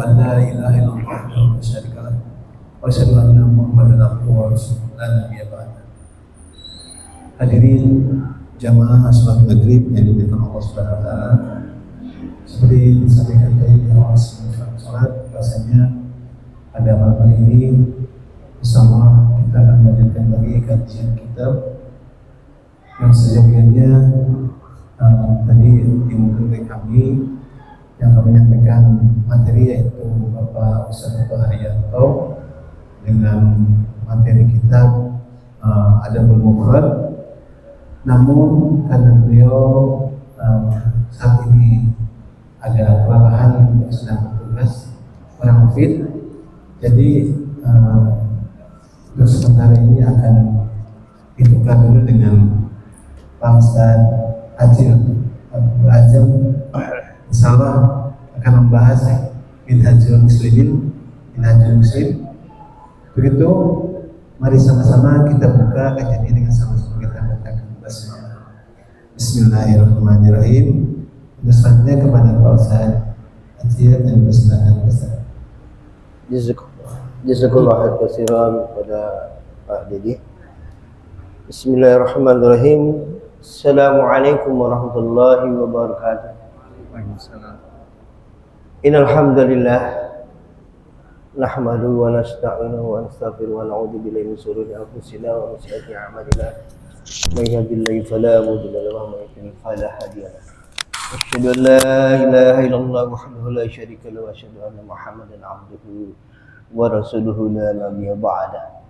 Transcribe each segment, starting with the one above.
an la ilaha illallah wahdahu la syarika lah wa asyhadu anna Muhammadan abduhu wa rasuluhu la nabiyya ba'da. Hadirin jamaah salat maghrib yang dimuliakan Allah Subhanahu wa taala. Seperti disampaikan tadi di awal salat, rasanya pada malam hari ini bersama kita akan melanjutkan lagi kajian kitab yang sejatinya tadi dimulai oleh kami yang akan menyampaikan materi, yaitu Bapak Ustaz Haryanto dengan materi kitab Adabul Mufrad. Namun karena beliau saat ini agak kelelahan sedang bertugas kurang fit, jadi untuk sementara ini akan ditukar dulu dengan Pak Ustaz Ajil Azam, insyaallah akan membahas Minhajul Muslim. Begitu, mari sama-sama kita buka kajian ini dengan sama-sama kita bacakan basmalah. Bismillahirrahmanirrahim. Dan selanjutnya kepada Pak Ustaz Ajil dan bersilakan Ustaz. Jazakallahu khairan pada Pak Didi. Bismillahirrahmanirrahim. Assalamualaikum warahmatullahi wabarakatuh. Waalaikumsalam. Innal hamdalillah nahmaduhu wa nasta'inuhu wa nastaghfiruhu wa na'udzu billahi min shururi anfusina wa min sayyiati a'malina. May yahdihillahu fala mudilla lahu wa may yudlil fala hadiya lahu. Asyhadu an la ilaha illallah wahdahu la syarika lahu wa asyhadu anna Muhammadan 'abduhu wa rasuluhu la nabiyya ba'da.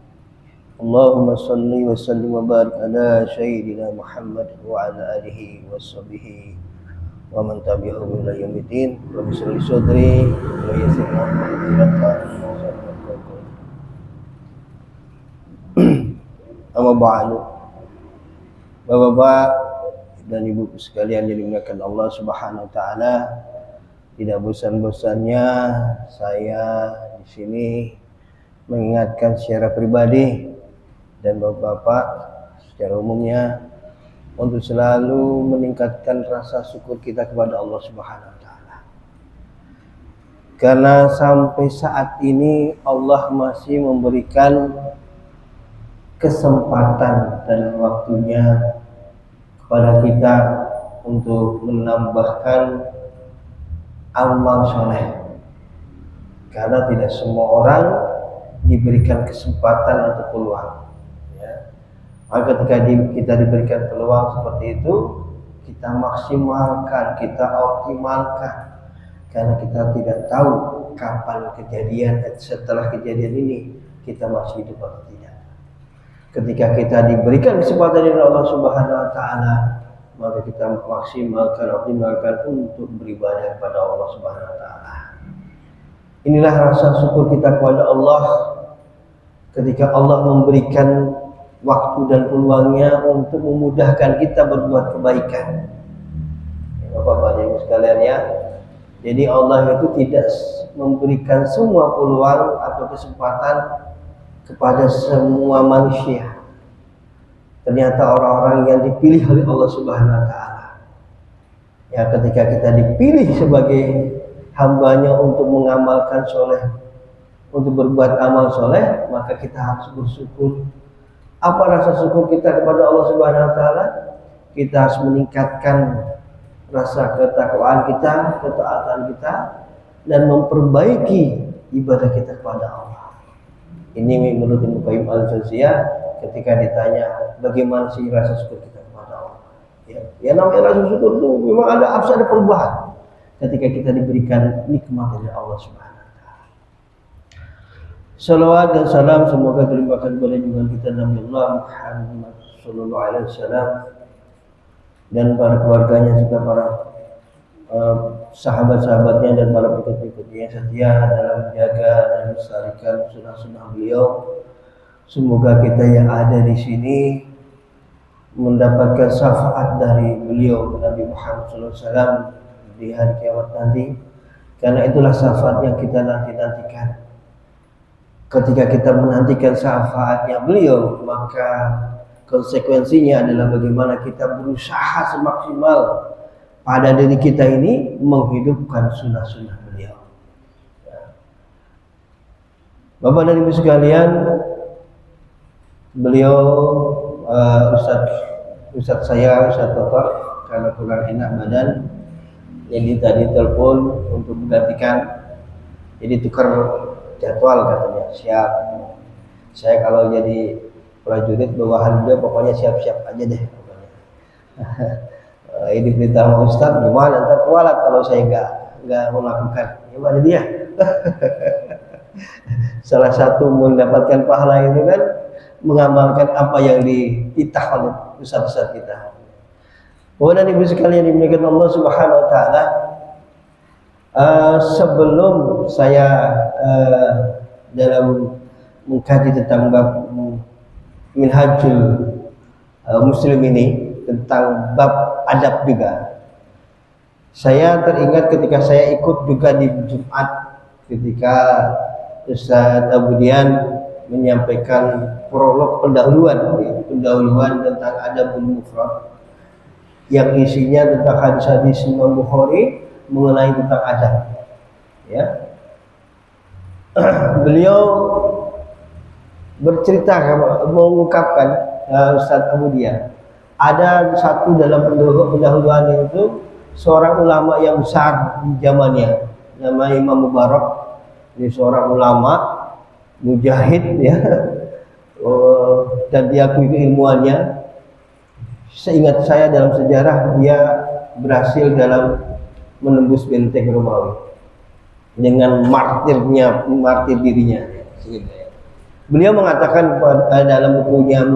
Allahumma salli wa sallim wa barik ala sayyidina Muhammad wa ala alihi wa sahbihi wa man tabi'ahum ila yaumiddin. Rabbi shrah li sadri wa yassir li amri. Amma ba'du. Bapak-bapak dan ibu sekalian yang dimuliakan Allah Subhanahu wa taala, tidak bosan-bosannya saya di sini mengingatkan secara pribadi dan bapak-bapak secara umumnya untuk selalu meningkatkan rasa syukur kita kepada Allah Subhanahu wa taala. Karena sampai saat ini Allah masih memberikan kesempatan dan waktunya kepada kita untuk menambahkan amal soleh. Karena tidak semua orang diberikan kesempatan atau peluang. Maka ketika kita diberikan peluang seperti itu, kita maksimalkan, kita optimalkan, karena kita tidak tahu kapan kejadian, setelah kejadian ini kita masih hidup atau tidak. Ketika kita diberikan kesempatan dari Allah Subhanahu wa taala, maka kita maksimalkan, optimalkan untuk beribadah kepada Allah Subhanahu wa taala. Inilah rasa syukur kita kepada Allah ketika Allah memberikan waktu dan peluangnya untuk memudahkan kita berbuat kebaikan. Bapak-bapak dan ibu sekalian ya. Jadi Allah itu tidak memberikan semua peluang atau kesempatan kepada semua manusia. Ternyata orang-orang yang dipilih oleh Allah Subhanahu wa taala, ya, ketika kita dipilih sebagai hambanya untuk mengamalkan soleh, untuk berbuat amal soleh, maka kita harus bersyukur. Apa rasa syukur kita kepada Allah Subhanahu wa taala? Kita harus meningkatkan rasa ketakwaan kita, ketaatan kita, dan memperbaiki ibadah kita kepada Allah. Ini menurut Ibnu Qayyim al-Jauziyah ketika ditanya bagaimana sih rasa syukur kita kepada Allah. Ya namanya rasa syukur itu memang ada perubahan ketika kita diberikan nikmat dari Allah Subhanahu. Salawat dan salam semoga terlimpahkan kepada junjungan kita Nabi Allah Muhammad sallallahu alaihi wasallam dan para keluarganya serta para sahabat-sahabatnya dan para pengikut-pengikutnya yang setia dalam menjaga dan melestarikan sunnah-sunnah beliau. Semoga kita yang ada di sini mendapatkan syafaat dari beliau Nabi Muhammad sallallahu alaihi wasallam di hari kiamat nanti, karena itulah syafaat yang kita nanti-nantikan. Ketika kita menantikan syafaatnya beliau, maka konsekuensinya adalah bagaimana kita berusaha semaksimal pada diri kita ini menghidupkan sunnah-sunnah beliau. Bapak dan Ibu sekalian, beliau Ustadz Toto karena kurang enak badan, jadi tadi telepon untuk menggantikan, jadi tukar jadwal katanya. Siap, saya kalau jadi prajurit bawahan dia pokoknya siap-siap aja deh pokoknya. Ini perintah sama Ustadz, gimana ntar kualat kalau saya nggak melakukan. Gimana dia? Salah satu mendapatkan pahala itu kan mengamalkan apa yang dititah oleh ustaz-ustaz kita. Kemudian ibu sekalian dimuliakan Allah Subhanahu Wa Taala, sebelum saya dalam mengkaji tentang bab Minhajul Muslim ini, tentang bab adab juga, saya teringat ketika saya ikut juga di Jumat ketika Ustaz Abu Dian menyampaikan prolog pendahuluan tentang adabul mufrad yang isinya tentang hadis-hadis Imam Bukhari mengenai tentang adab. Ya, beliau bercerita, mengungkapkan Ustaz Abu Dian, ada satu dalam pendahuluan itu seorang ulama yang besar di zamannya, namanya Imam Mubarak. Ini seorang ulama mujahid ya, dan diakui keilmuannya. Seingat saya dalam sejarah dia berhasil dalam menembus benteng Romawi dengan martir dirinya. Beliau mengatakan dalam bukunya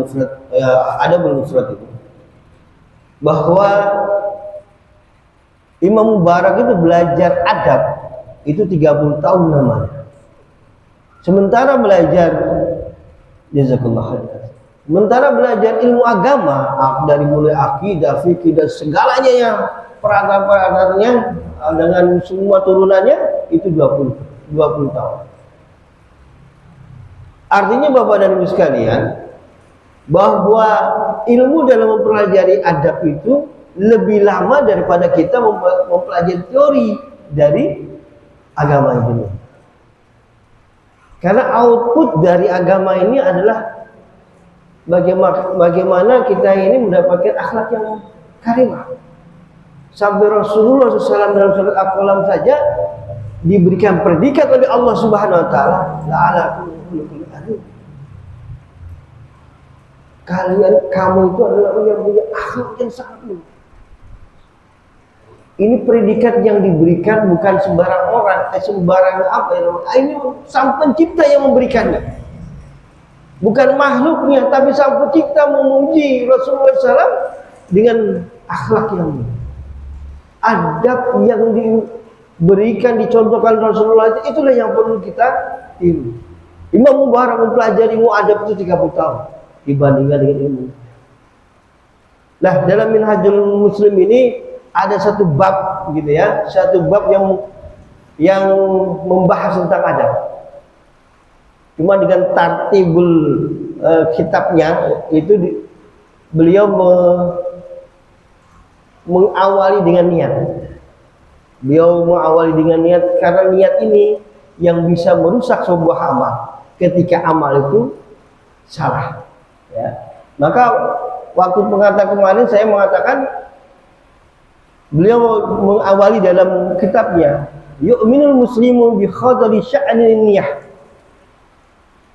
Adabul Mufrad itu bahwa Imam Mubarak itu belajar adab itu 30 tahun namanya. Sementara belajar jazakallah khair. Sementara belajar ilmu agama dari mulai akidah, fikih dan segalanya yang peraturan-peraturannya dengan semua turunannya itu 20 tahun. Artinya Bapak dan Ibu sekalian, bahwa ilmu dalam mempelajari adab itu lebih lama daripada kita mempelajari teori dari agama ini. Karena output dari agama ini adalah bagaimana kita ini mendapatkan akhlak yang karimah. Sampai Rasulullah SAW dalam surat Al-Qalam saja diberikan predikat oleh Allah Subhanahu Wa Taala, kamu itu adalah orang yang punya akhlak yang sangat luhur. Ini predikat yang diberikan bukan sembarang orang, sembarang apa ya? Ini Sang Pencipta yang memberikannya, bukan makhluknya, tapi Sang Pencipta memuji Rasulullah SAW dengan akhlak yang mulia. Adab yang diberikan, dicontohkan Rasulullah itu, itulah yang perlu kita tiru. Imam Mubarak mempelajari ilmu adab itu 30 tahun dibandingkan dengan ilmu. Nah, dalam Minhajul Muslim ini ada satu bab gitu ya, satu bab yang membahas tentang adab. Cuma dengan tartibul kitabnya itu beliau mengawali dengan niat. Beliau mengawali dengan niat karena niat ini yang bisa merusak sebuah amal ketika amal itu salah. Ya. Maka waktu pengantar kemarin saya mengatakan, beliau mengawali dalam kitabnya, yu'minul muslimu bi khadri sya'nil niyah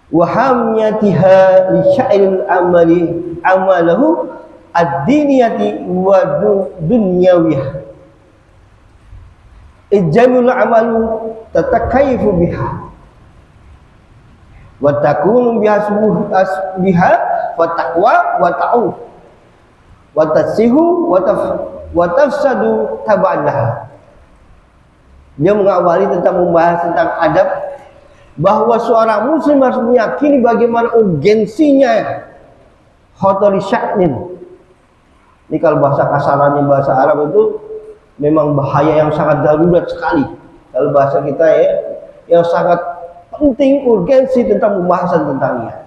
wa hamiyatiha li sya'nil amalahu ad-diniyati wa dunyawiyah. Ijamul amalu tatakayfu biha wa takunu biha wa taqwa wa ta'uf wa tasihu wa tafsadu taba'laha. Dia mengawali tentang membahas tentang adab, bahwa seorang muslim harus meyakini bagaimana urgensinya khotari sya'nin. Ini kalau bahasa kasarannya bahasa Arab itu memang bahaya yang sangat darurat sekali. Kalau bahasa kita ya, yang sangat penting, urgensi tentang pembahasan tentangnya.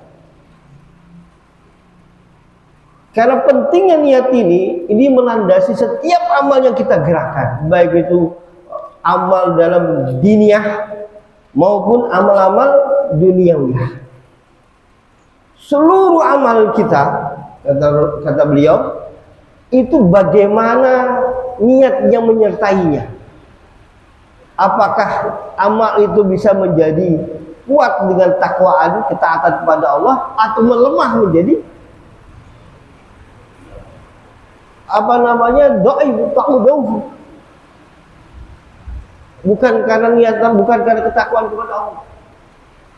Karena pentingnya niat ini melandasi setiap amal yang kita gerakan, baik itu amal dalam diniyah maupun amal-amal duniawiyah. Seluruh amal kita, kata beliau, itu bagaimana niat yang menyertainya. Apakah amal itu bisa menjadi kuat dengan takwaan, ketaatan kepada Allah, atau melemah menjadi dhaif, bukan karena niatan, bukan karena ketakwaan kepada Allah,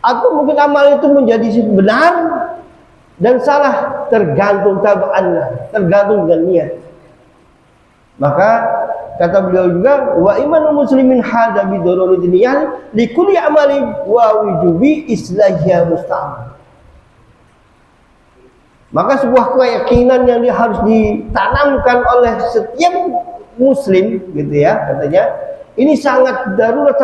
atau mungkin amal itu menjadi benar dan salah, tergantung tabaannya, tergantung dengan niat. Maka kata beliau juga, wa imanul muslimin hada bi daruratin niyyah li kulli amalin wa wujubi islahiyya musta'mal. Maka sebuah keyakinan yang harus ditanamkan oleh setiap muslim, gitu ya, katanya. Ini sangat darurat,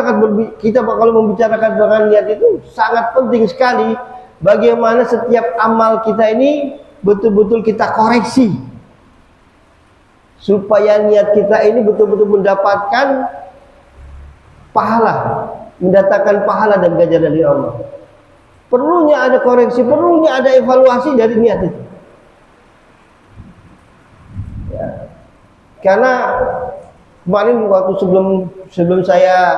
kita kalau membicarakan dengan niat itu sangat penting sekali. Bagaimana setiap amal kita ini betul-betul kita koreksi, supaya niat kita ini betul-betul mendapatkan pahala, mendatangkan pahala dan ganjaran dari Allah. Perlunya ada koreksi, perlunya ada evaluasi dari niat itu. Ya. Karena kemarin waktu sebelum saya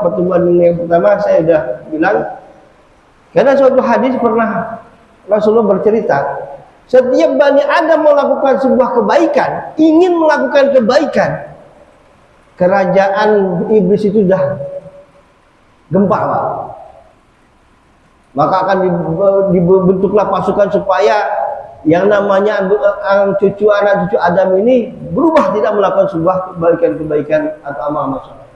pertemuan yang pertama, saya sudah bilang, karena suatu hadis pernah Rasulullah bercerita, setiap Bani Adam melakukan sebuah kebaikan, ingin melakukan kebaikan, kerajaan iblis itu sudah gempa, Pak. Maka akan dibentuklah pasukan supaya yang namanya anak cucu Adam ini berubah, tidak melakukan sebuah kebaikan atau amal soleh.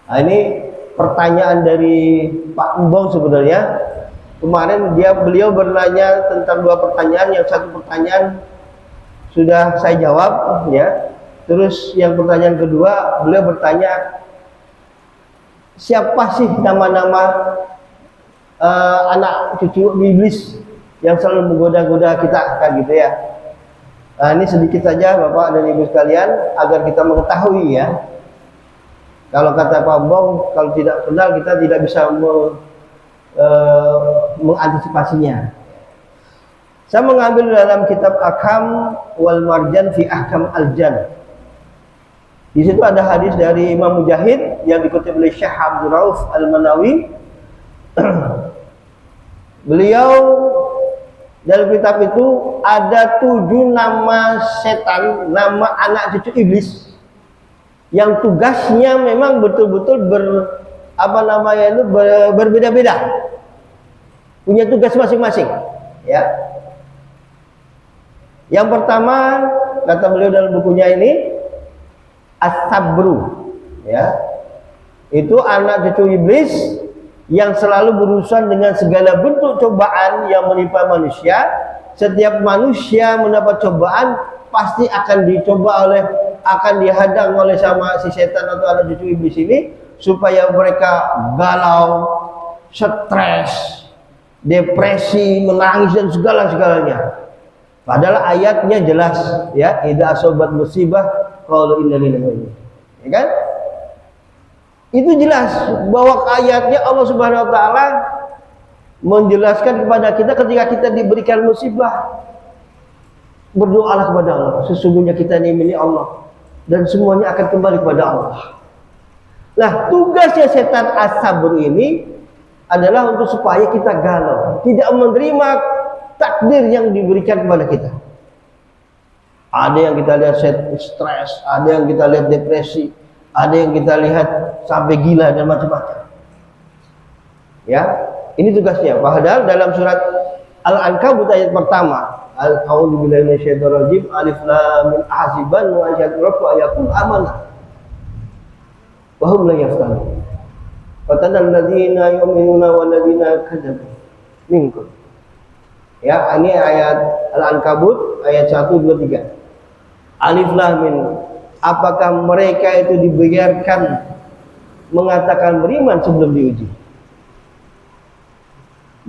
Nah, ini pertanyaan dari Pak Embong sebenarnya. Kemarin beliau bertanya tentang dua pertanyaan. Yang satu pertanyaan sudah saya jawab, ya. Terus yang pertanyaan kedua, beliau bertanya, siapa sih nama-nama anak cucu iblis yang selalu menggoda-goda kita, kan gitu ya. Nah, ini sedikit saja Bapak dan Ibu sekalian agar kita mengetahui, ya. Kalau kata Pak Bong, kalau tidak kenal kita tidak bisa mengantisipasinya. Saya mengambil dalam kitab Ahkam wal Marjan fi Ahkam al-Jan. Di situ ada hadis dari Imam Mujahid yang dikutip oleh Syekh Abdul Rauf Al-Manawi. Beliau dalam kitab itu ada 7 nama setan, nama anak cucu iblis yang tugasnya memang betul-betul berbeda-beda, punya tugas masing-masing, ya. Yang pertama, kata beliau dalam bukunya ini, as-sabru, ya, itu anak cucu iblis yang selalu berurusan dengan segala bentuk cobaan yang menimpa manusia. Setiap manusia mendapat cobaan pasti akan dihadang oleh sama si setan atau anak cucu iblis ini, supaya mereka galau, stres, depresi, menangis dan segala-segalanya. Padahal ayatnya jelas, ya, idza asobat musibah qalu inna lillahi wa inna ilaihi raji'un. Ya kan? Itu jelas bahwa ayatnya Allah Subhanahu wa taala menjelaskan kepada kita ketika kita diberikan musibah, berdoalah kepada Allah. Sesungguhnya kita ini milik Allah dan semuanya akan kembali kepada Allah. Nah, tugasnya setan as-sabr ini adalah untuk supaya kita galau, tidak menerima takdir yang diberikan kepada kita. Ada yang kita lihat stres, ada yang kita lihat depresi, ada yang kita lihat sampai gila dan macam-macam. Ya, ini tugasnya. Padahal dalam surat Al-Ankabut ayat pertama, A'udzubillahi minasyaitonir rajim, alif lam mim hasiban wa asyhadu ayakun amanah wa hum la yaftanun. Fatanal ladzina yu'minuna wal ladzina kadzabu minkum. Ya, ini ayat Al-Ankabut ayat 1 2 3. Alif lam mim, apakah mereka itu dibiarkan mengatakan beriman sebelum diuji?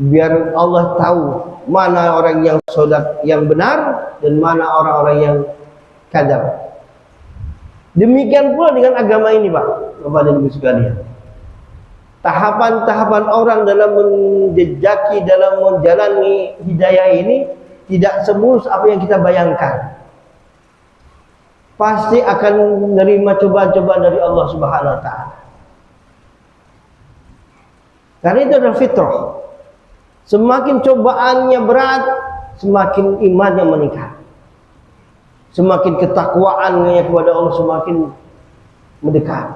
Biar Allah tahu mana orang yang sodak yang benar dan mana orang-orang yang kadzab. Demikian pula dengan agama ini, Pak, Bapak dan Ibu sekalian. tahapan-tahapan orang dalam menjejaki, dalam menjalani hidayah ini tidak semulus apa yang kita bayangkan. Pasti akan menerima cobaan-cobaan dari Allah Subhanahu wa taala. Karena itu adalah fitrah. Semakin cobaannya berat, semakin imannya meningkat. Semakin ketakwaannya kepada Allah semakin mendekat.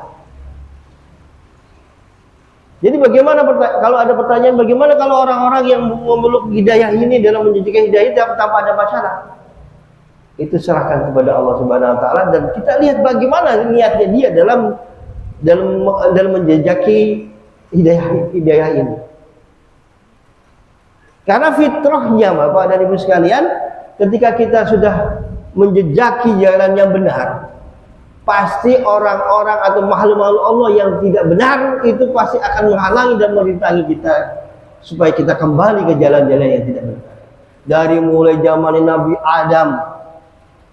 Jadi bagaimana kalau ada pertanyaan, bagaimana kalau orang-orang yang memeluk hidayah ini dalam menjadikan hidayah tanpa ada masalah? Itu serahkan kepada Allah Subhanahu wa taala, dan kita lihat bagaimana niatnya dia dalam menjejaki hidayah ini. Karena fitrahnya Bapak dan Ibu sekalian, ketika kita sudah menjejaki jalan yang benar, pasti orang-orang atau makhluk-makhluk Allah yang tidak benar itu pasti akan menghalangi dan merintangi kita supaya kita kembali ke jalan-jalan yang tidak benar. Dari mulai zaman Nabi Adam,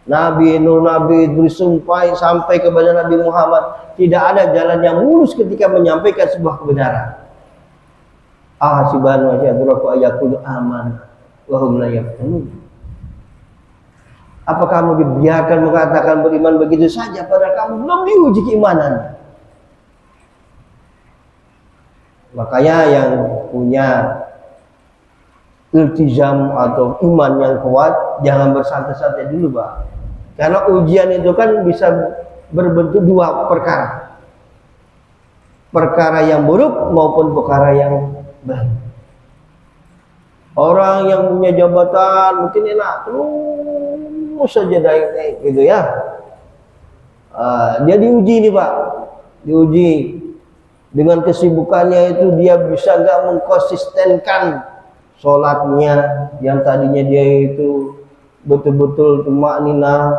Nabi Nuh, Nabi Idris sampai kepada Nabi Muhammad, tidak ada jalan yang mulus ketika menyampaikan sebuah kebenaran. Ahasiban wa yadraku ayakul aman wa hum la yaftanun. Apa kamu dibiarkan mengatakan beriman begitu saja padahal kamu belum diuji keimanan? Makanya yang punya iltizam atau iman yang kuat jangan bersantai-santai dulu, Pak. Karena ujian itu kan bisa berbentuk dua perkara. Perkara yang buruk maupun perkara yang baik. Orang yang punya jabatan mungkin enak terus saja naik gitu ya. Dia diuji nih Pak, diuji dengan kesibukannya itu dia bisa nggak mengkonsistenkan sholatnya yang tadinya dia itu betul-betul tumakninah,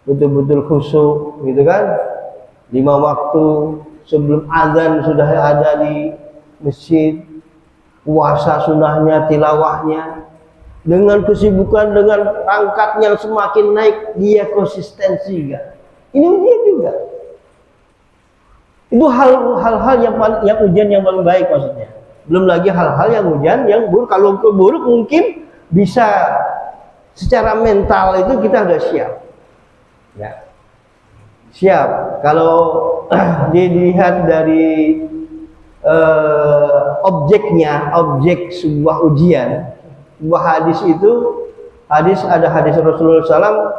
betul-betul khusyuk gitu kan. 5 waktu sebelum azan sudah ada di masjid, puasa sunahnya, tilawahnya, dengan kesibukan, dengan pangkat yang semakin naik, dia konsistensi enggak? Ini ujian juga. Itu hal-hal yang ujian yang paling baik maksudnya. Belum lagi hal-hal yang ujian yang buruk. Kalau buruk mungkin bisa secara mental itu kita sudah siap. Ya. Siap. Kalau dilihat dari objek sebuah ujian, sebuah hadis itu, ada hadis Rasulullah SAW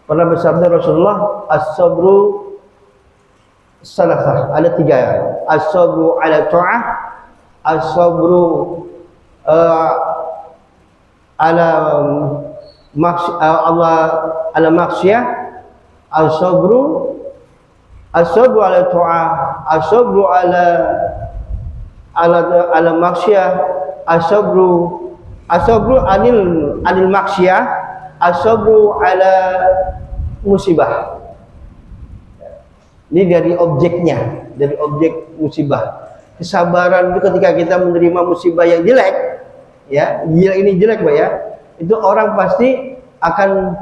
pernah bersabda Rasulullah, as-sabru salafah, ada 3 ya. As-sabru ala ta'ah, as-sabru ala maksiyah, as-sabru ala ta'ah, as-sabru ala maksiyah, as-sabru anil maksiyah, as-sabru ala musibah. Ini dari objeknya, dari objek musibah. Kesabaran itu ketika kita menerima musibah yang jelek, ya, ini jelek Pak ya, itu orang pasti akan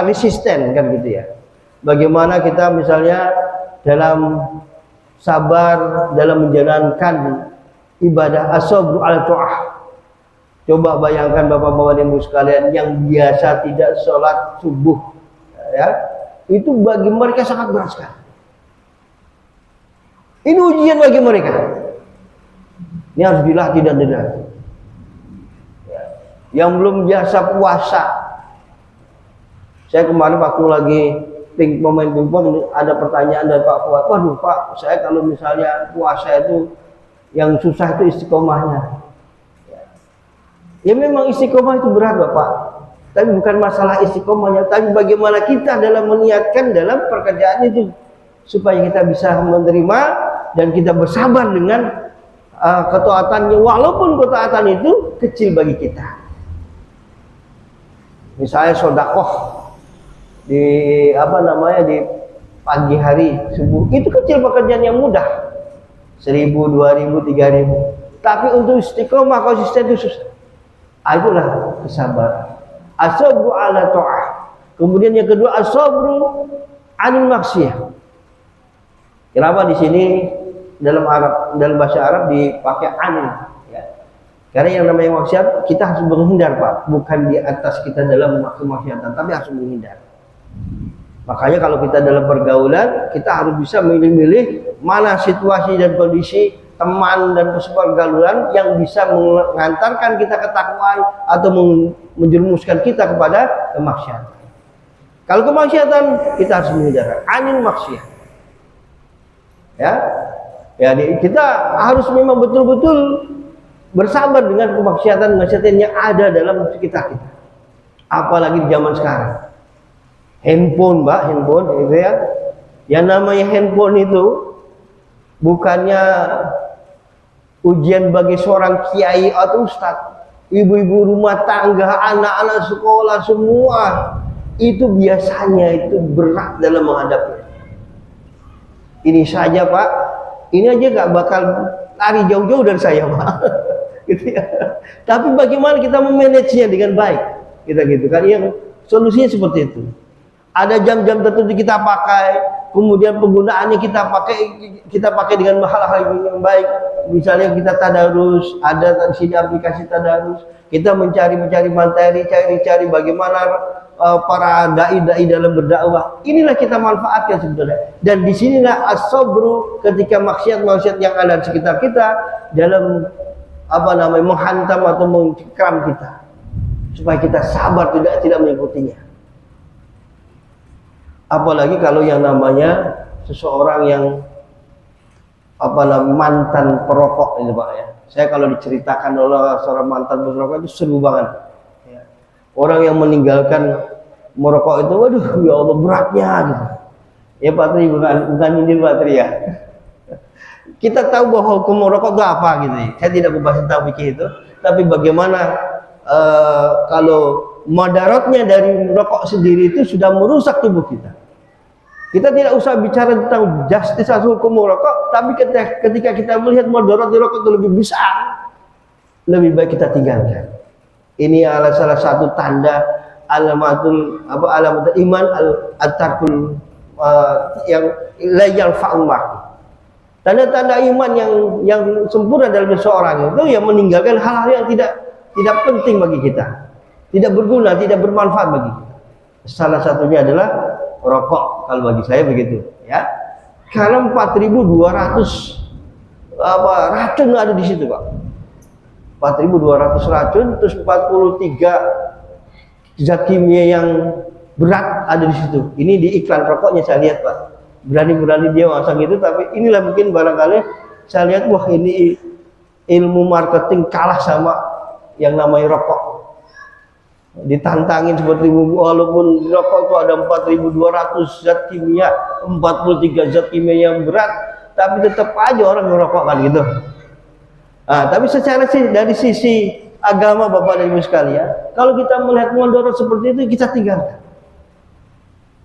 resisten kan gitu ya. Bagaimana kita misalnya dalam sabar dalam menjalankan ibadah as-sabru ala ta'ah. Coba bayangkan Bapak-bapak dan Ibu sekalian yang biasa tidak sholat subuh, ya, itu bagi mereka sangat berat sekali. Ini ujian bagi mereka. Ini harus dilatih dan dilatih. Ya. Yang belum biasa puasa, saya kemarin waktu lagi pemain pingpong ada pertanyaan dari Pak Fuad, waduh Pak, saya kalau misalnya puasa itu yang susah itu istiqomahnya. Ya memang istiqomah itu berat Bapak, tapi bukan masalah istiqomahnya, tapi bagaimana kita dalam meniatkan dalam pekerjaan itu supaya kita bisa menerima dan kita bersabar dengan ketaatannya, walaupun ketaatan itu kecil bagi kita. Misalnya sedekah di di pagi hari subuh, itu kecil pekerjaan yang mudah, 1.000, 2.000, 3.000, tapi untuk istiqomah konsisten itu susah. Itulah kesabaran. As-sabru ala ta'ah. Kemudian yang kedua as-sabru anil maksiyah. Kenapa di sini dalam bahasa Arab dipakai anin, ya. Karena yang namanya maksiat kita harus menghindar, Pak, bukan di atas kita dalam kemaksiatan, tapi harus menghindar. Makanya kalau kita dalam pergaulan, kita harus bisa milih-milih mana situasi dan kondisi teman dan pergaulan yang bisa mengantarkan kita ketakwaan atau menjerumuskan kita kepada kemaksiatan. Kalau kemaksiatan kita harus menghindar anil maksiat. Ya. Ya, kita harus memang betul-betul bersabar dengan kemaksiatan yang ada dalam sekitar kita. Apalagi di zaman sekarang. Handphone, Mbak, handphone itu ya. Yang namanya handphone itu bukannya ujian bagi seorang kiai atau ustadz, ibu-ibu rumah tangga, anak-anak sekolah semua itu biasanya itu berat dalam menghadapinya. Ini saja, Pak, ini aja gak bakal lari jauh-jauh dari saya, Pak. Gitu ya. Tapi bagaimana kita memanagenya dengan baik, kita gitu kan? Yang solusinya seperti itu. Ada jam-jam tertentu kita pakai, kemudian penggunaannya kita pakai dengan hal-hal yang baik. Misalnya kita tadarus, ada di sini aplikasi tadarus, kita mencari materi, cari bagaimana para dai dalam berdakwah. Inilah kita manfaatkan sebenarnya. Dan di sinilah as-sabru ketika maksiat yang ada di sekitar kita dalam menghantam atau mencekram kita, supaya kita sabar tidak mengikutinya. Apalagi kalau yang namanya seseorang yang mantan perokok ini, Pak, ya. Saya kalau diceritakan oleh seorang mantan perokok itu seru banget. Ya. Orang yang meninggalkan merokok itu, waduh, ya Allah, beratnya gitu. Ya Pak Tri, bukan ini Pak Tri ya. Kita tahu bahwa hukum merokok itu apa gitu ya. Saya tidak membahas tentang fikih itu, tapi bagaimana kalau madaratnya dari rokok sendiri itu sudah merusak tubuh kita. Kita tidak usah bicara tentang justice atau hukum merokok, tapi ketika kita melihat madarat di rokok itu lebih besar, lebih baik kita tinggalkan. Ini adalah salah satu tanda alamatul iman al-tarkul yang la yanfa'u. Tanda-tanda iman yang sempurna dalam seseorang itu yang meninggalkan hal-hal yang tidak penting bagi kita, tidak berguna, tidak bermanfaat bagi kita. Salah satunya adalah rokok, kalau bagi saya begitu, ya. Karena 4.200 racun ada di situ, Pak. 4.200 racun, terus 43 zat kimia yang berat ada di situ. Ini di iklan rokoknya saya lihat, Pak. Berani-berani dia masang itu, tapi inilah mungkin barangkali saya lihat, wah, ini ilmu marketing kalah sama yang namanya rokok. Ditantangin seperti walaupun rokok itu ada 4.200 zat kimia, 43 zat kimia yang berat, tapi tetap aja orang merokok kan gitu. Tapi secara dari sisi agama, Bapak dan Ibu sekalian, kalau kita melihat mudarat seperti itu kita tinggalkan.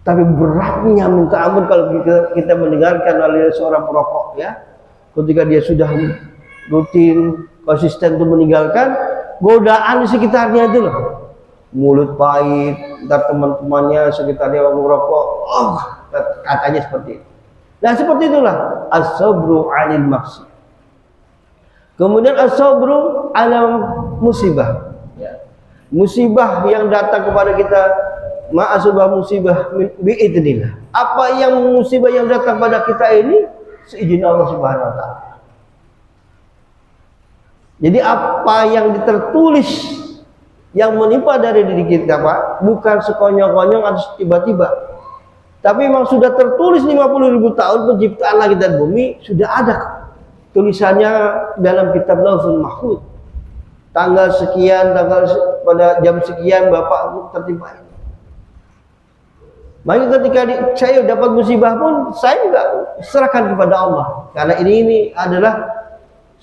Tapi beratnya minta ampun kalau kita mendengarkan oleh seorang perokok, ya, ketika dia sudah rutin konsisten untuk meninggalkan, godaan di sekitarnya itu loh. Mulut pahit, ntar teman-temannya sekitarnya merokok, katanya seperti itu. Nah, seperti itulah as-sabru 'anil maksi. Kemudian as-sabru 'ala musibah. Ya. Musibah yang datang kepada kita, ma'asubah musibah bi'idnillah. Apa yang musibah yang datang pada kita ini seizin Allah Subhanahu wa taala. Jadi apa yang tertulis yang menimpa dari diri kita, Pak, bukan sekonyong-konyong atau tiba-tiba, tapi memang sudah tertulis 50.000 tahun penciptaan langit dan bumi, sudah ada tulisannya dalam kitab Lauhul Mahfuz. Tanggal sekian, pada jam sekian Bapak tertimpa ini. Maka ketika saya dapat musibah pun, saya juga serahkan kepada Allah, karena ini adalah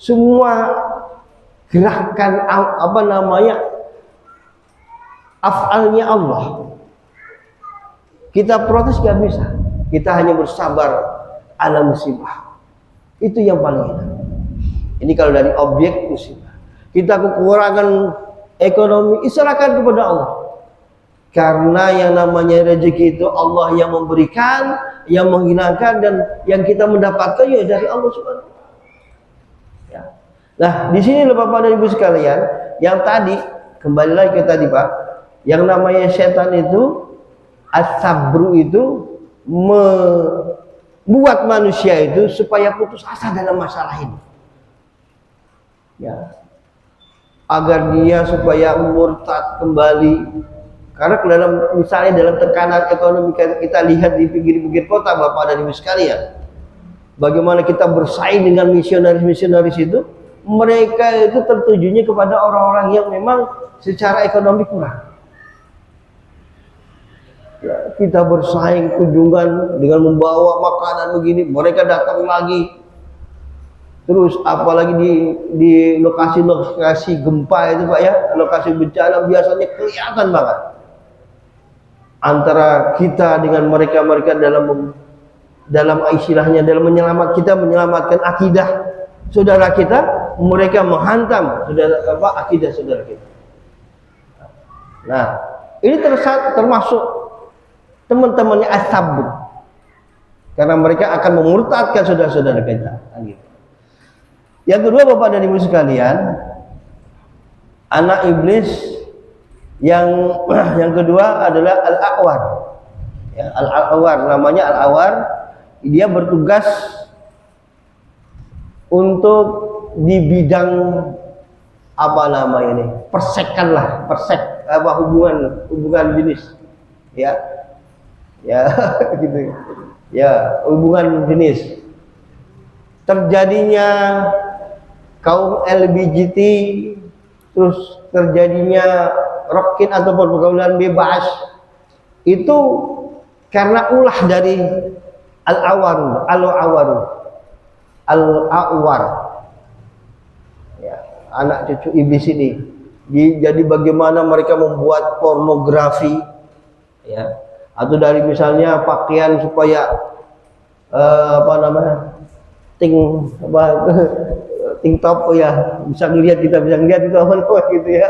semua gerakan af'alnya Allah. Kita protes gak bisa, kita hanya bersabar ala musibah. Itu yang paling enak. Ini kalau dari objek musibah. Kita kekurangan ekonomi, serahkan kepada Allah. Karena yang namanya rezeki itu Allah yang memberikan, yang menghinakan, dan yang kita mendapatkan ya dari Allah Subhanahu wa taala. Ya. Nah, di sini Bapak dan Ibu sekalian, yang tadi kembali lagi ke tadi Pak, yang namanya setan itu as-sabru itu membuat manusia itu supaya putus asa dalam masalah ini. Ya. Agar dia supaya murtad kembali. Karena dalam misalnya dalam tekanan ekonomi kita lihat di pinggir-pinggir kota Bapak dan Ibu sekalian, bagaimana kita bersaing dengan misionaris-misionaris itu, mereka itu tertujunya kepada orang-orang yang memang secara ekonomi kurang. Ya, kita bersaing kunjungan dengan membawa makanan begini, mereka datang lagi. Terus apalagi di lokasi-lokasi gempa itu Pak ya, lokasi bencana biasanya kelihatan banget antara kita dengan mereka dalam istilahnya dalam menyelamatkan akidah saudara kita, mereka menghantam akidah saudara kita. Nah, ini termasuk teman-temannya as-sabr, karena mereka akan memurtadkan saudara-saudara kita. Gitu. Yang kedua Bapak dan Ibu sekalian, anak iblis yang kedua adalah al-a'war. Ya, al-a'war namanya al-a'war, dia bertugas untuk di bidang apa namanya ini? Persekan lah, hubungan jenis. Ya. Ya, gitu. Ya, hubungan jenis. Terjadinya kaum LGBT, terus terjadinya rokin atau pergaulan bebas itu karena ulah dari al-awar, ya, anak cucu iblis ini. Jadi bagaimana mereka membuat pornografi, ya, atau dari misalnya pakaian supaya ting top ya, bisa ngelihat, kita bisa ngelihat itu apa gitu ya.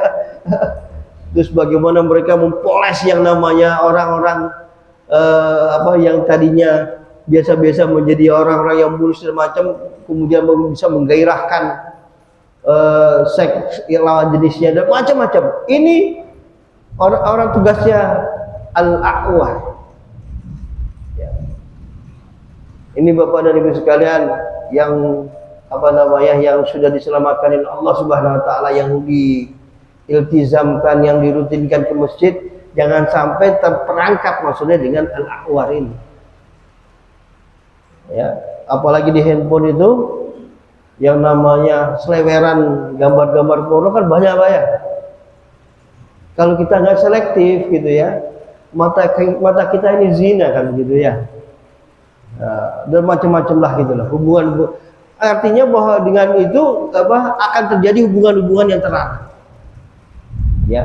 Terus bagaimana mereka mempoles yang namanya orang-orang yang tadinya biasa-biasa menjadi orang-orang yang mulus dan macam, kemudian bisa menggairahkan seks lawan jenisnya dan macam-macam. Ini orang tugasnya al-a'war. Ya. Ini Bapak dan Ibu sekalian yang yang sudah diselamatkan oleh Allah Subhanahu wa taala, yang diiltizamkan, yang dirutinkan ke masjid, jangan sampai terperangkap maksudnya dengan al-a'war ini. Ya, apalagi di handphone itu yang namanya seleweran gambar-gambar porno kan banyak Pak ya. Kalau kita nggak selektif gitu ya, mata kita ini zina kan gitu ya. Dan macam-macam lah gitulah hubungan. Artinya bahwa dengan itu akan terjadi hubungan-hubungan yang terlarang. Ya.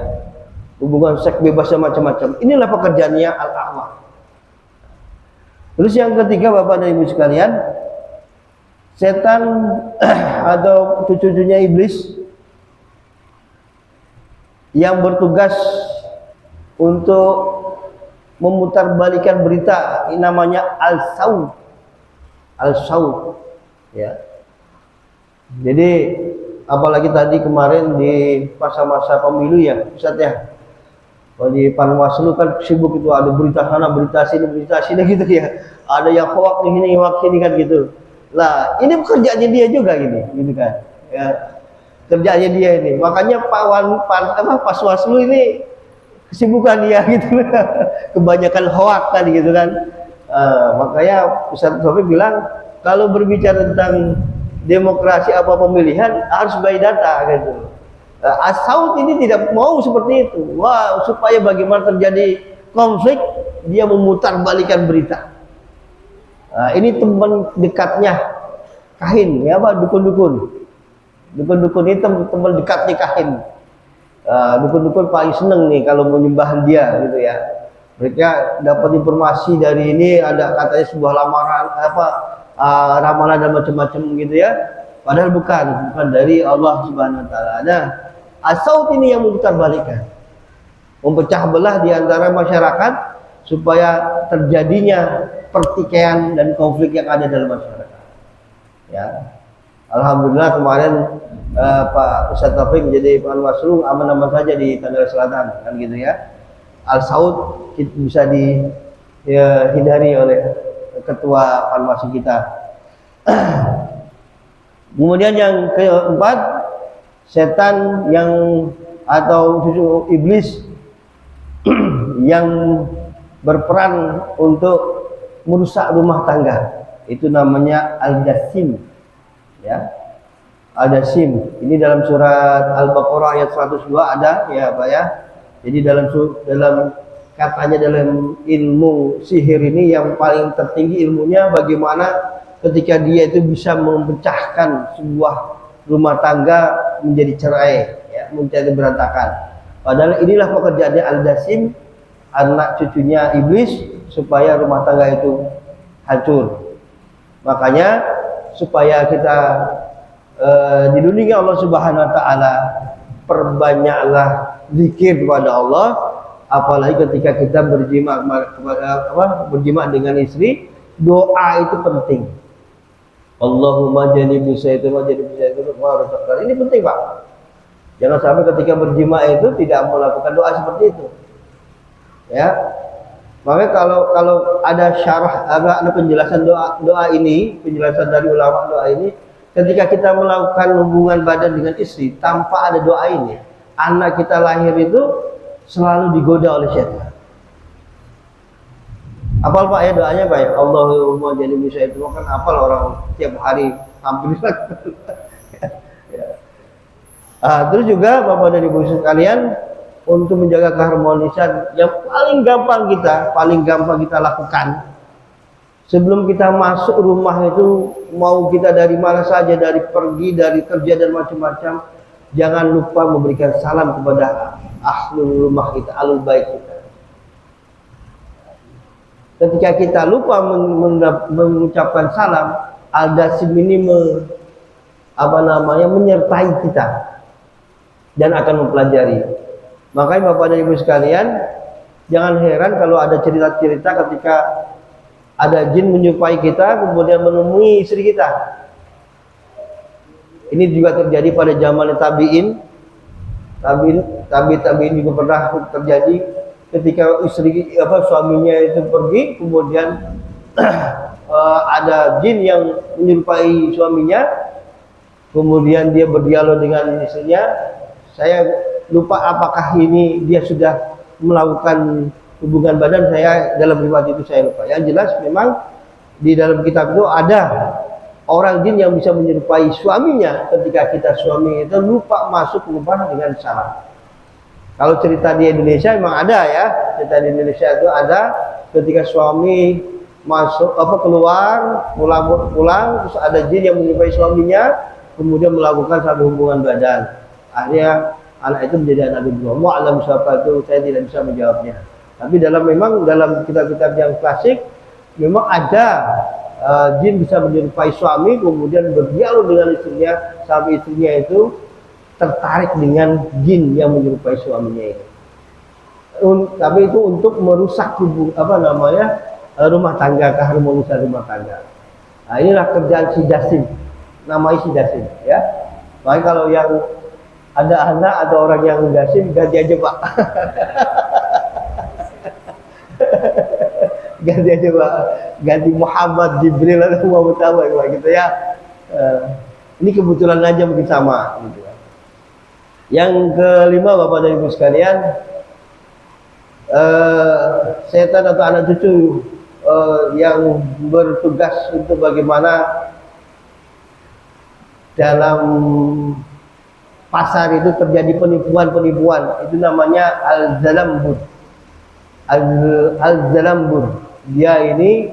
Hubungan seks bebas macam-macam. Inilah pekerjaannya al-a'war. Terus yang ketiga Bapak dan Ibu sekalian, setan atau cucu-cucunya iblis yang bertugas untuk memutarbalikan berita, ini namanya al-saud. Ya. Jadi apalagi tadi kemarin di masa-masa pemilu ya Ustaz ya, di Panwaslu kan sibuk itu, ada berita sana, berita sini gitu ya, ada yang hoax ini kan gitu. Lah ini pekerjaannya dia juga gitu kan ya, kerjaannya dia ini. Makanya Pak Waslu ini kesibukan dia gitu. Kebanyakan hoax kan gitu kan. Makanya Ustaz Sofi bilang kalau berbicara tentang demokrasi apa pemilihan harus by data gitu. As-Saud ini tidak mau seperti itu. Wah, supaya bagaimana terjadi konflik, dia memutarbalikan berita. Ini teman dekatnya Kahin, ya Pak, dukun-dukun. Dukun-dukun ini teman dekatnya Kahin. Dukun-dukun paling seneng nih kalau menyembah dia gitu ya. Mereka dapat informasi dari ini, ada katanya sebuah lamaran ramalan dan macam-macam gitu ya. Padahal bukan dari Allah Subhanahu wa taala. Nah, as-saud ini yang memutarbalikan, memecah belah di antara masyarakat supaya terjadinya pertikaian dan konflik yang ada dalam masyarakat. Ya. Alhamdulillah kemarin Pak Ustadz Taufik jadi Panwaslu aman-aman saja di Tangerang Selatan kan gitu ya. Al Saud bisa dihindari oleh ketua Panwaslu kita. Kemudian yang keempat, setan yang atau cucu iblis yang berperan untuk merusak rumah tangga, itu namanya al-jasim, ya. Al-jasim ini dalam surat Al-Baqarah ayat 102 ada ya Pak ya. Jadi dalam katanya dalam ilmu sihir ini yang paling tertinggi ilmunya bagaimana ketika dia itu bisa memecahkan sebuah rumah tangga menjadi cerai, ya, menjadi berantakan. Padahal inilah pekerjaannya al-jasim, anak cucunya iblis, supaya rumah tangga itu hancur. Makanya supaya kita dilindungi Allah Subhanahu wa taala, perbanyaklah zikir kepada Allah, apalagi ketika kita berjima dengan istri, doa itu penting. Allahumma janibi syaitan wa janibi syaitan wa razaqna. Ini penting, Pak. Jangan sampai ketika berjima itu tidak melakukan doa seperti itu. Ya. Makanya kalau ada syarah, ada penjelasan doa ini, penjelasan dari ulama doa ini, ketika kita melakukan hubungan badan dengan istri tanpa ada doa ini, anak kita lahir itu selalu digoda oleh syaitan. Apal Pak ya doanya Pak ya, Allahumma janibi syaitan, kan apal orang tiap hari hampir ya. Terus juga Bapak dan Ibu sekalian, untuk menjaga keharmonisan yang paling gampang kita lakukan sebelum kita masuk rumah itu, mau kita dari mana saja, dari pergi, dari kerja dan macam-macam, jangan lupa memberikan salam kepada ahlul rumah kita, ahlul bait kita. Ketika kita lupa mengucapkan salam, al-jasim ini menyertai kita dan akan mempelajari. Makanya Bapak dan Ibu sekalian, jangan heran kalau ada cerita-cerita ketika ada jin menyerupai kita kemudian menemui istri kita. Ini juga terjadi pada zaman tabi'in juga pernah terjadi ketika suaminya itu pergi, kemudian ada jin yang menyerupai suaminya, kemudian dia berdialog dengan istrinya. Saya lupa apakah ini dia sudah melakukan hubungan badan, saya dalam riwayat itu saya lupa. Yang jelas memang di dalam kitab itu ada orang jin yang bisa menyerupai suaminya ketika kita suami itu lupa masuk rumah dengan salam. Kalau cerita di Indonesia memang ada ya, cerita di Indonesia itu ada ketika suami keluar pulang terus ada jin yang menyerupai suaminya, kemudian melakukan satu hubungan badan. Akhirnya anak itu menjadi anak kedua. Mu'alam siapa itu saya tidak bisa menjawabnya. Tapi memang dalam kitab-kitab yang klasik memang ada jin bisa menyerupai suami kemudian berdialog dengan istrinya sampai istrinya itu tertarik dengan jin yang menyerupai suaminya ini. Tapi itu untuk merusak rumah tangga, keharmonisan rumah tangga. Nah, inilah kerjaan si jasim, namanya si jasim ya. Makanya kalau yang ada anak atau orang yang jasim, ganti aja Pak. Ganti aja Pak, ganti Muhammad, Jibril atau Muhammad apa gitu ya. Ini kebetulan aja mungkin sama gitu. Yang kelima Bapak dan Ibu sekalian, setan atau anak cucu yang bertugas untuk bagaimana dalam pasar itu terjadi penipuan, itu namanya al-zalambur. Al-zalambur, dia ini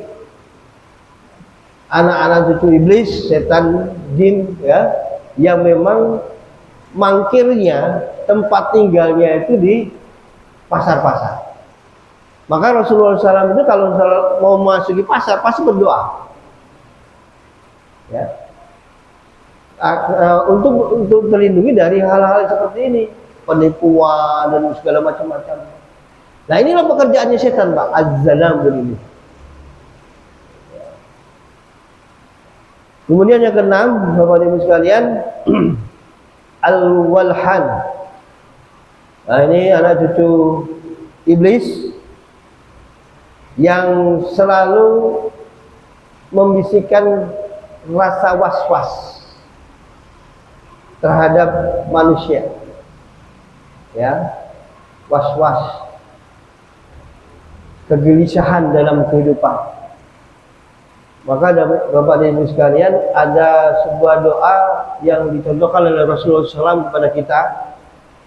anak-anak cucu iblis, setan, jin ya, yang memang mangkirnya, tempat tinggalnya itu di pasar-pasar. Maka Rasulullah SAW itu kalau mau masuki pasar pasti berdoa ya, untuk terlindungi dari hal-hal seperti ini, penipuan dan segala macam-macam. Nah inilah pekerjaannya setan Pak, az-zalambur ini. Kemudian yang keenam, Bapak Ibu sekalian, al-walhan. Nah, ini anak cucu iblis yang selalu membisikkan rasa was-was terhadap manusia, ya, was-was, kegelisahan dalam kehidupan. Maka Bapak dan Ibu sekalian, ada sebuah doa yang dicontohkan oleh Rasulullah SAW kepada kita,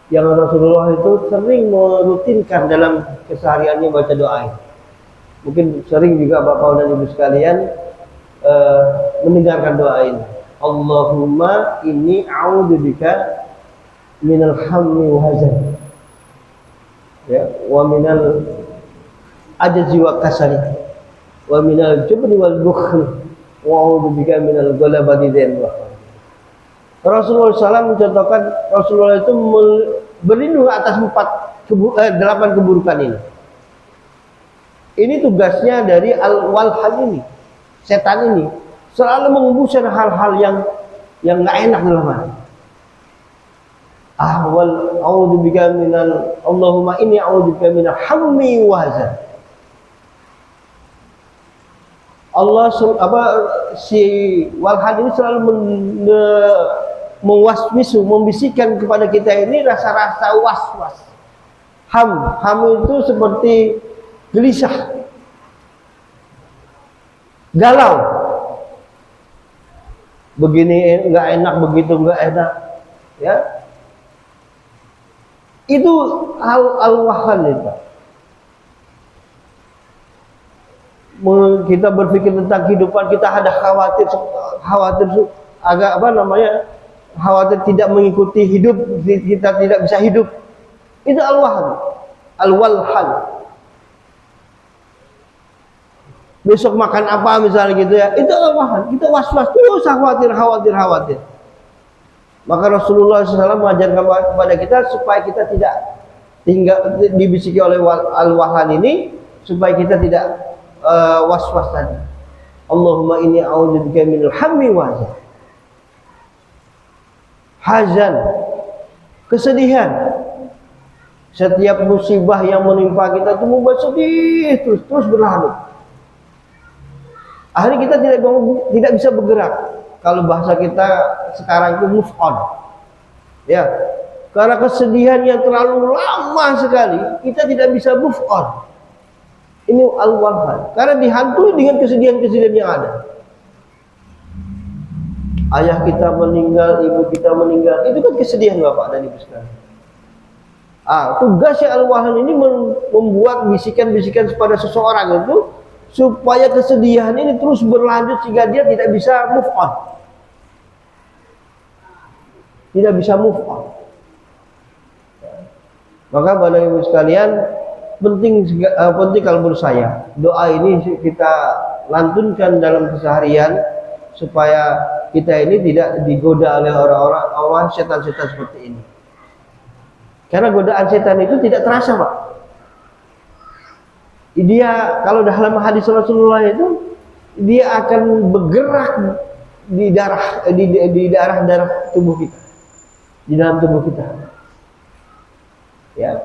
yang Rasulullah itu sering merutinkan dalam kesehariannya baca doa ini. Mungkin sering juga Bapak dan Ibu sekalian mendengarkan doa ini. Allahumma inni a'udzubika minal hammi wa hazan, ya, wa minal ajzi wa kasali, wa minal jubni wal bukhl, wa a'udzubika minal ghalabati wal qahri. Rasulullah SAW mencontohkan, Rasulullah itu berlindung atas 8 keburukan ini. Ini tugasnya dari al-walhan ini, setan ini selalu mengembuskan hal-hal yang nggak enak dalam hati. A'udzubika minal, Allahumma inni a'udzubika minal hammi wa hazan. Allah si walhan ini selalu mewaswisu, membisikkan kepada kita ini rasa-rasa was-was. Ham itu seperti gelisah, galau, begini nggak enak, begitu nggak enak, ya. Itu al-walhan itu. Kita berpikir tentang kehidupan kita, ada khawatir agak khawatir tidak mengikuti hidup, kita tidak bisa hidup. Itu al-walhan. Besok makan apa misalnya gitu ya, itu al-walhan. Kita was-was terus, khawatir. Maka Rasulullah SAW mengajarkan kepada kita supaya kita tidak tinggal dibisiki oleh al-walhan ini, supaya kita tidak was-was tadi. Allahumma inni a'udzubika minal hammi wa hazan, kesedihan. Setiap musibah yang menimpa kita itu membuat sedih terus berlarut. Akhirnya kita tidak bisa bergerak. Kalau bahasa kita sekarang itu move on, ya, karena kesedihan yang terlalu lama sekali kita tidak bisa move on. Ini al-walhan, karena dihantui dengan kesedihan-kesedihan yang ada. Ayah kita meninggal, ibu kita meninggal, itu kan kesedihan Bapak dan Ibu sekalian. Tugasnya al-walhan ini membuat bisikan-bisikan kepada seseorang itu supaya kesedihan ini terus berlanjut sehingga dia tidak bisa move on. Tidak bisa move on. Maka Bapak Ibu sekalian, penting kalau menurut saya doa ini kita lantunkan dalam keseharian supaya kita ini tidak digoda oleh orang-orang setan-setan seperti ini. Karena godaan setan itu tidak terasa, Pak. Dia kalau dalam hadis Rasulullah itu dia akan bergerak di darah tubuh kita, di dalam tubuh kita. Ya.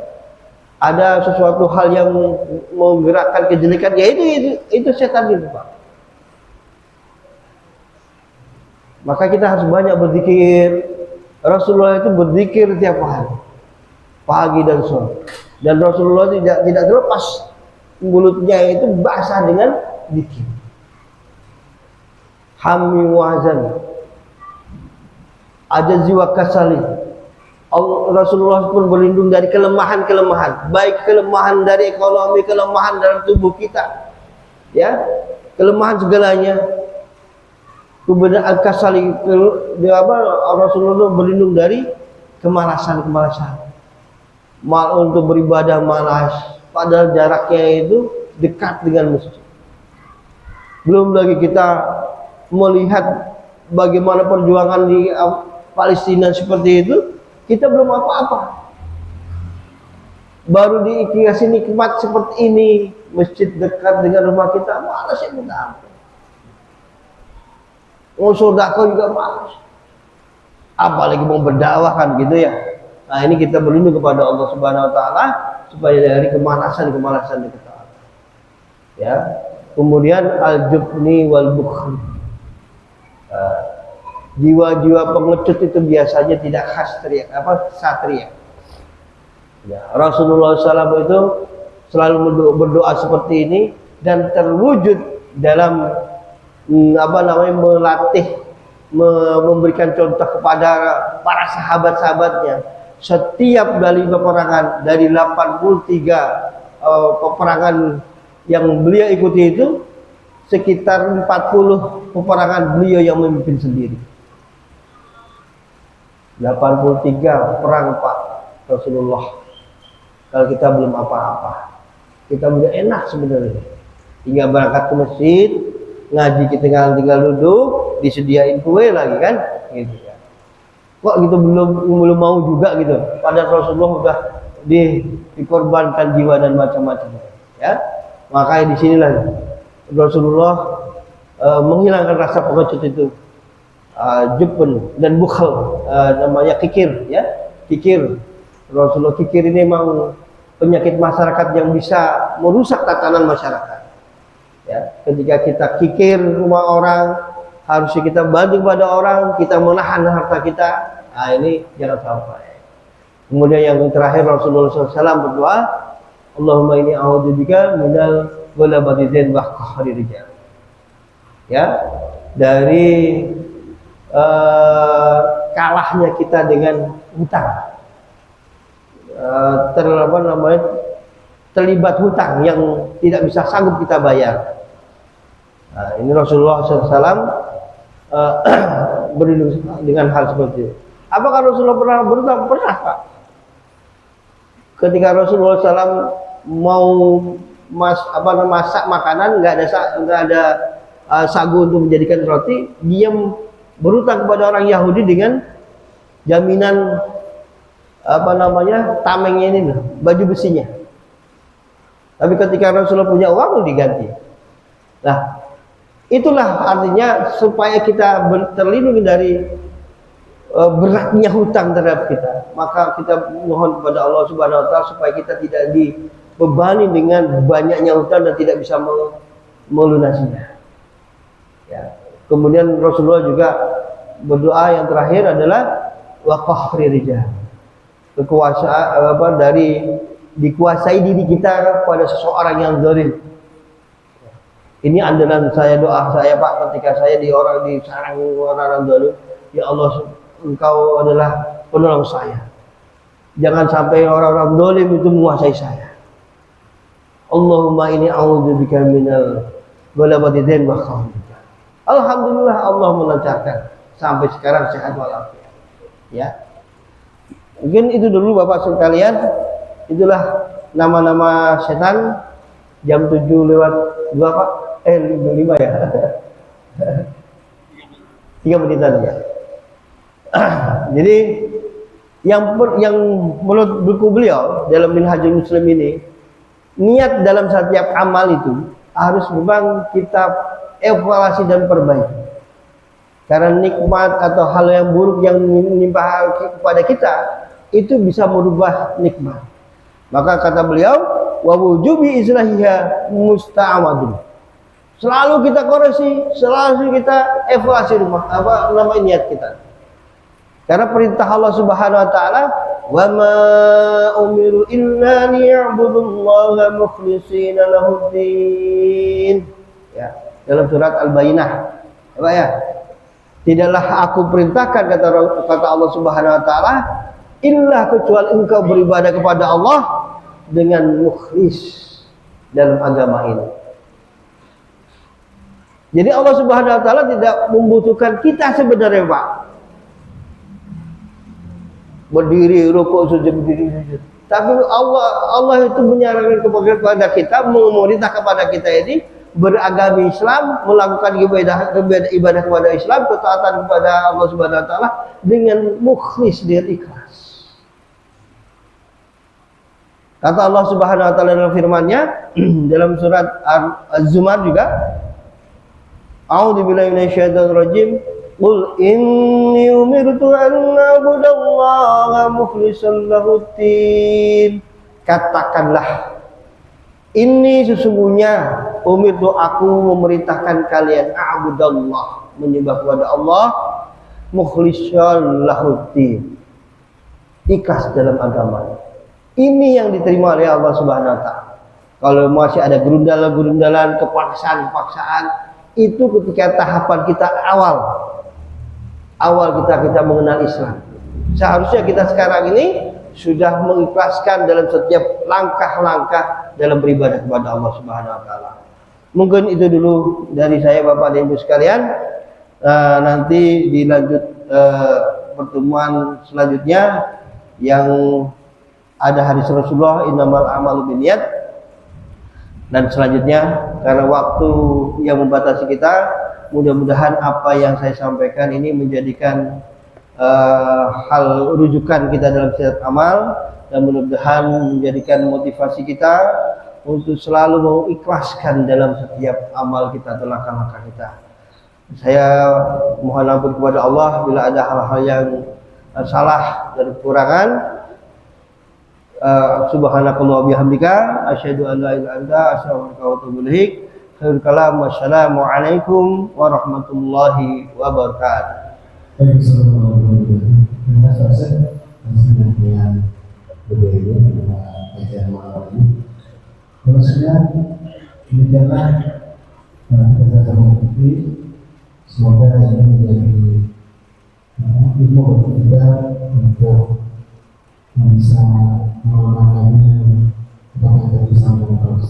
Ada sesuatu hal yang menggerakkan kejelekan, ya itu setan itu, Pak. Maka kita harus banyak berzikir. Rasulullah itu berzikir tiap hari, pagi dan sore. Dan Rasulullah tidak terlepas mulutnya itu basah dengan zikir. Hammi wa hazan, ajzi wa kasali. Rasulullah pun berlindung dari kelemahan-kelemahan, baik kelemahan dari ekonomi, kelemahan dalam tubuh kita, ya, kelemahan segalanya. Kemudian al-kasali, Rasulullah berlindung dari kemalasan. Untuk beribadah malas, padahal jaraknya itu dekat dengan masjid. Belum lagi kita melihat bagaimana perjuangan di Palestina seperti itu. Kita belum apa-apa, baru dikasih nikmat seperti ini, masjid dekat dengan rumah kita, malah saya minta ampun. Mau sedekah juga malas. Apalagi mau berdakwah kan gitu ya. Nah, ini kita berlindung kepada Allah Subhanahu wa taala supaya dari kemalasan itu. Ya. Kemudian al-jubni wal bukhl. Jiwa-jiwa pengecut itu biasanya tidak satria. Ya, Rasulullah SAW itu selalu berdoa seperti ini dan terwujud dalam melatih, memberikan contoh kepada para sahabat-sahabatnya. Setiap dari peperangan dari 83 peperangan yang beliau ikuti itu, sekitar 40 peperangan beliau yang memimpin sendiri. 83 perang Pak Rasulullah. Kalau kita belum apa-apa, kita udah enak sebenarnya. Tinggal berangkat ke masjid, ngaji kita tinggal duduk, disediain kue lagi kan, gitu ya. Kok gitu belum mau juga gitu. Padahal Rasulullah udah dikorbankan jiwa dan macam-macam. Ya, makanya disinilah Rasulullah menghilangkan rasa pengecut itu. Jubun dan bukhl, namanya kikir ya, kikir. Rasulullah kikir ini memang penyakit masyarakat yang bisa merusak tatanan masyarakat ya. Ketika kita kikir rumah orang, harusnya kita bantu pada orang, kita menahan harta kita. Nah, ini jangan sampai. Kemudian yang terakhir Rasulullah SAW berdoa, Allahumma inni a'udzubika minal ghalabati dzin wa qahri rijal. Ya, dari kalahnya kita dengan hutang, terlibat hutang yang tidak bisa sanggup kita bayar. Nah, ini Rasulullah SAW berlindung dengan hal seperti itu. Apakah Rasulullah pernah berhutang? Pernah, Pak. Ketika Rasulullah SAW mau masak makanan, nggak ada sagu untuk menjadikan roti, dia berhutang kepada orang Yahudi dengan jaminan tamengnya ini, baju besinya. Tapi ketika Rasulullah punya uang, diganti. Nah, itulah artinya supaya kita terlindungi dari beratnya hutang terhadap kita. Maka kita mohon kepada Allah Subhanahu wa taala supaya kita tidak dibebani dengan banyaknya hutang dan tidak bisa melunasinya. Ya. Kemudian Rasulullah juga berdoa yang terakhir adalah wa qahri rijal. Kekuasaan dari dikuasai diri kita pada seseorang yang zalim. Ini andalan saya, doa saya Pak, ketika saya disarang orang zalim. Ya Allah, Engkau adalah penolong saya. Jangan sampai orang-orang zalim itu menguasai saya. Allahumma inni a'udzubika minal ghalabati dzin wa qahri. Alhamdulillah Allah melancarkan sampai sekarang sehat walafiat. Ya. Mungkin itu dulu Bapak sekalian. Itulah nama-nama setan. Jam 7:02 Pak. 5 ya. 3 menitan ya. Jadi yang menurut buku beliau dalam Minhajul Muslim ini, niat dalam setiap amal itu harus memang kita evaluasi dan perbaiki. Karena nikmat atau hal yang buruk yang menimpa kepada kita itu bisa merubah nikmat. Maka kata beliau, wa wujubi islahiha musta'amadun. Selalu kita koreksi, selalu kita evaluasi niat kita. Karena perintah Allah Subhanahu wa taala, wa ma umiru illa liya'budullaha mukhlishina lahuddin. Ya, dalam surat Al-Bayyinah. Apa ya? Tidaklah aku perintahkan kata Allah Subhanahu wa taala, illa kecuali engkau beribadah kepada Allah dengan mukhlis dalam agama ini. Jadi Allah Subhanahu wa taala tidak membutuhkan kita sebenarnya, Pak. Berdiri, rukuk, sujud, berdiri, sujud. Tapi Allah itu menyarankan kepada kita, memerintah kepada kita ini beragama Islam, melakukan ibadah kepada Islam, ketaatan kepada Allah Subhanahu wa taala dengan mukhlis, dengan ikhlas. Kata Allah Subhanahu wa taala dalam firman-Nya dalam surat Az-Zumar juga, A'udzubillahi minasyaitonir rajim. Qul inni umirtu an a'budallaha mukhlishan lahud-din. Katakanlah, ini sesungguhnya umirtu, aku memerintahkan kalian a'budallah, menyembah kepada Allah, mukhlishan lahud-din, ikhlas dalam agama. Ini yang diterima oleh Allah Subhanahu wa taala. Kalau masih ada gerundalan-gerundalan, kepaksaan-kepaksaan, itu ketika tahapan kita awal kita mengenal Islam. Seharusnya kita sekarang ini sudah mengikhlaskan dalam setiap langkah-langkah dalam beribadah kepada Allah Subhanahu wa taala. Mungkin itu dulu dari saya, Bapak dan Ibu sekalian. Nanti dilanjut pertemuan selanjutnya yang ada hadis Rasulullah, innamal a'malu binniyat. Dan selanjutnya, karena waktu yang membatasi kita, mudah-mudahan apa yang saya sampaikan ini menjadikan hal rujukan kita dalam setiap amal, dan mudah-mudahan menjadikan motivasi kita untuk selalu mengikhlaskan dalam setiap amal kita atau langkah-langkah kita. Saya mohon ampun kepada Allah bila ada hal-hal yang salah dan kekurangan. Subhanakallah bihamdika asyhadu an la ilaha illa anta astaghfiruka wa atubu ilaik. Khairul kalam, wassalamualaikum warahmatullahi wabarakatuh. Terima kasih dengan berbeda kajian malam ini. Terusnya demikianlah kita terhubungi. Semoga ini menjadi ilmu bagi kita untuk bisa mengamalkannya kepada kita bisa terus.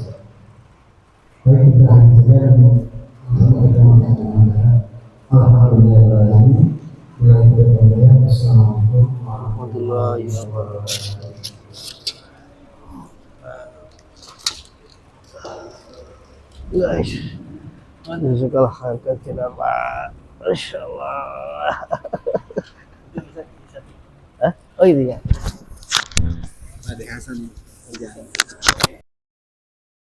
Baik, kita akhiri saja untuk kita mengatakan alhamdulillah. Assalamualaikum warahmatullahi wabarakatuh. Guys, jazakallah khair kita Pak. Masyaallah. Oh itu ya. Adik Hasan.